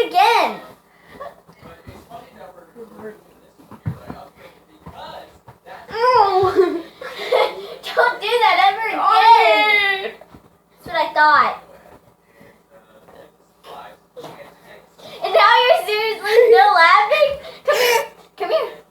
it again. Oh. Don't do that ever again. That's what I thought. And now you're seriously still laughing? Come here. Come here.